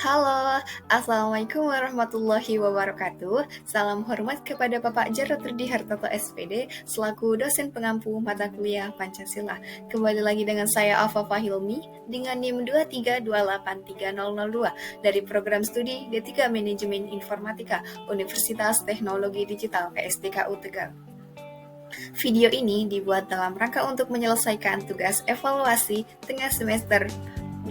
Halo, Assalamualaikum warahmatullahi wabarakatuh. Salam hormat kepada Bapak Jarod Rudi Hartoto SPD selaku dosen pengampu mata kuliah Pancasila. Kembali lagi dengan saya Afafa Hilmi dengan NIM 232833002 dari program studi D3 Manajemen Informatika Universitas Teknologi Digital PSDKU Tegal. Video ini dibuat dalam rangka untuk menyelesaikan tugas evaluasi tengah semester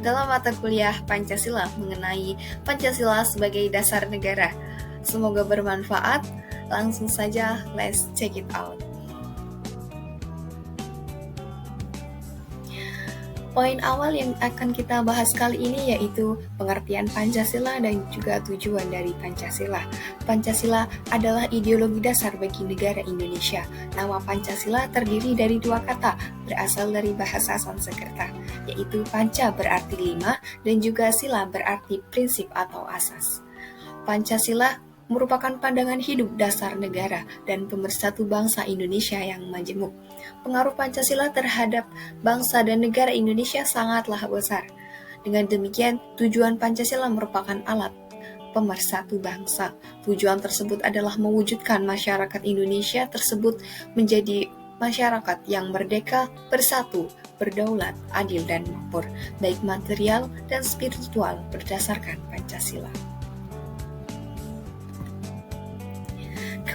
dalam mata kuliah Pancasila mengenai Pancasila sebagai dasar negara. Semoga bermanfaat. Langsung saja, let's check it out. Poin awal yang akan kita bahas kali ini yaitu pengertian Pancasila dan juga tujuan dari Pancasila. Pancasila adalah ideologi dasar bagi negara Indonesia. Nama Pancasila terdiri dari dua kata, berasal dari bahasa Sanskerta, yaitu panca berarti lima dan juga sila berarti prinsip atau asas. Pancasila merupakan pandangan hidup dasar negara dan pemersatu bangsa Indonesia yang majemuk. Pengaruh Pancasila terhadap bangsa dan negara Indonesia sangatlah besar. Dengan demikian, tujuan Pancasila merupakan alat pemersatu bangsa. Tujuan tersebut adalah mewujudkan masyarakat Indonesia tersebut menjadi masyarakat yang merdeka, bersatu, berdaulat, adil dan makmur, baik material dan spiritual berdasarkan Pancasila.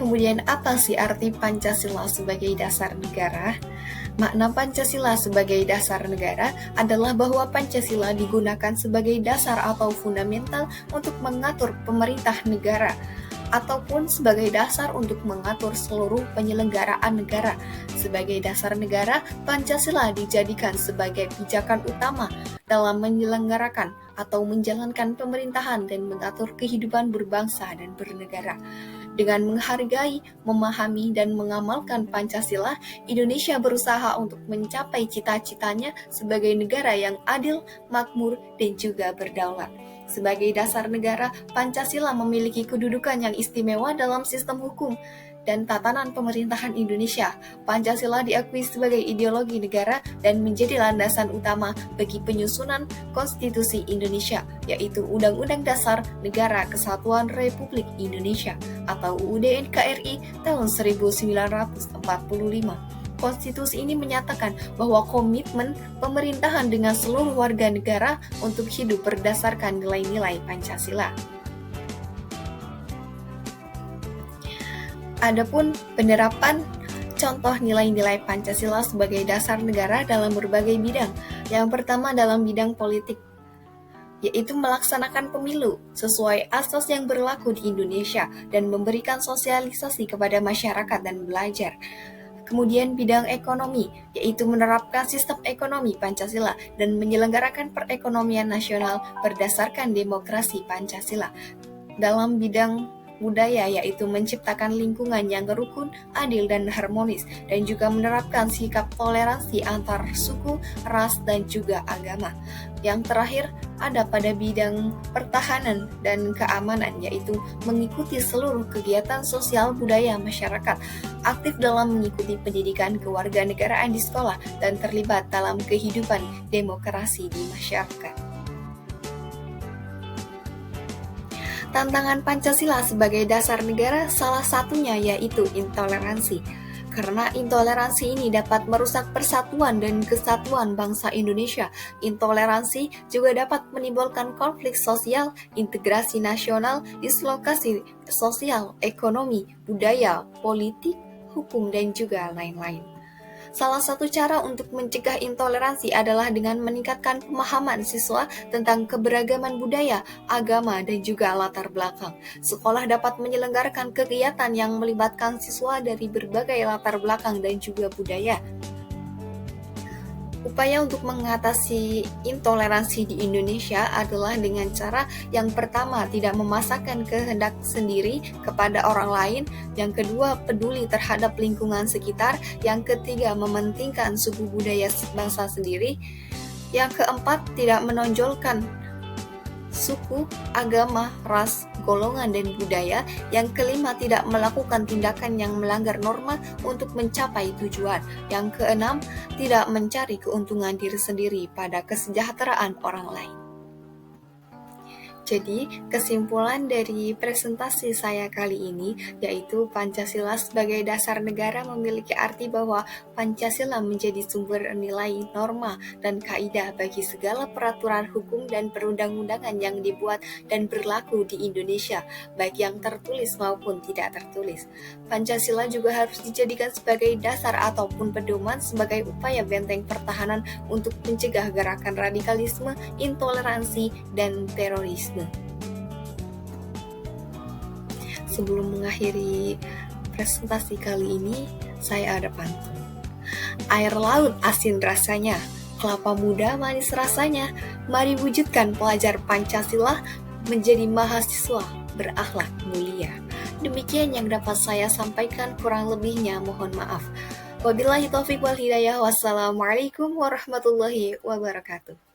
Kemudian apa sih arti Pancasila sebagai dasar negara? Makna Pancasila sebagai dasar negara adalah bahwa Pancasila digunakan sebagai dasar atau fundamental untuk mengatur pemerintah negara, ataupun sebagai dasar untuk mengatur seluruh penyelenggaraan negara. Sebagai dasar negara, Pancasila dijadikan sebagai pijakan utama dalam menyelenggarakan atau menjalankan pemerintahan dan mengatur kehidupan berbangsa dan bernegara. Dengan menghargai, memahami, dan mengamalkan Pancasila, Indonesia berusaha untuk mencapai cita-citanya sebagai negara yang adil, makmur, dan juga berdaulat. Sebagai dasar negara, Pancasila memiliki kedudukan yang istimewa dalam sistem hukum dan tatanan pemerintahan Indonesia. Pancasila diakui sebagai ideologi negara dan menjadi landasan utama bagi penyusunan Konstitusi Indonesia, yaitu Undang-Undang Dasar Negara Kesatuan Republik Indonesia atau UUD NKRI tahun 1945. Konstitusi ini menyatakan bahwa komitmen pemerintahan dengan seluruh warga negara untuk hidup berdasarkan nilai-nilai Pancasila. Adapun penerapan contoh nilai-nilai Pancasila sebagai dasar negara dalam berbagai bidang. Yang pertama dalam bidang politik, yaitu melaksanakan pemilu sesuai asas yang berlaku di Indonesia dan memberikan sosialisasi kepada masyarakat dan belajar. Kemudian bidang ekonomi, yaitu menerapkan sistem ekonomi Pancasila dan menyelenggarakan perekonomian nasional berdasarkan demokrasi Pancasila. Dalam bidang budaya, yaitu menciptakan lingkungan yang rukun, adil, dan harmonis, dan juga menerapkan sikap toleransi antar suku, ras, dan juga agama. Yang terakhir, ada pada bidang pertahanan dan keamanan, yaitu mengikuti seluruh kegiatan sosial budaya masyarakat, aktif dalam mengikuti pendidikan kewarganegaraan di sekolah, dan terlibat dalam kehidupan demokrasi di masyarakat. Tantangan Pancasila sebagai dasar negara salah satunya yaitu intoleransi. Karena intoleransi ini dapat merusak persatuan dan kesatuan bangsa Indonesia. Intoleransi juga dapat menimbulkan konflik sosial, integrasi nasional, dislokasi sosial, ekonomi, budaya, politik, hukum, dan juga lain-lain. Salah satu cara untuk mencegah intoleransi adalah dengan meningkatkan pemahaman siswa tentang keberagaman budaya, agama, dan juga latar belakang. Sekolah dapat menyelenggarakan kegiatan yang melibatkan siswa dari berbagai latar belakang dan juga budaya. Upaya untuk mengatasi intoleransi di Indonesia adalah dengan cara yang pertama tidak memaksakan kehendak sendiri kepada orang lain, yang kedua peduli terhadap lingkungan sekitar, yang ketiga mementingkan suku budaya bangsa sendiri, yang keempat tidak menonjolkan suku, agama, ras, golongan, dan budaya. Yang kelima, tidak melakukan tindakan yang melanggar norma untuk mencapai tujuan. Yang keenam, tidak mencari keuntungan diri sendiri pada kesejahteraan orang lain. Jadi, kesimpulan dari presentasi saya kali ini yaitu Pancasila sebagai dasar negara memiliki arti bahwa Pancasila menjadi sumber nilai, norma, dan kaidah bagi segala peraturan hukum dan perundang-undangan yang dibuat dan berlaku di Indonesia, baik yang tertulis maupun tidak tertulis. Pancasila juga harus dijadikan sebagai dasar ataupun pedoman sebagai upaya benteng pertahanan untuk mencegah gerakan radikalisme, intoleransi, dan terorisme. Sebelum mengakhiri presentasi kali ini, saya ada pantun. Air laut asin rasanya, kelapa muda manis rasanya. Mari wujudkan pelajar Pancasila menjadi mahasiswa berakhlak mulia. Demikian yang dapat saya sampaikan, kurang lebihnya mohon maaf. Wabillahi taufiq wal hidayah. Wassalamualaikum warahmatullahi wabarakatuh.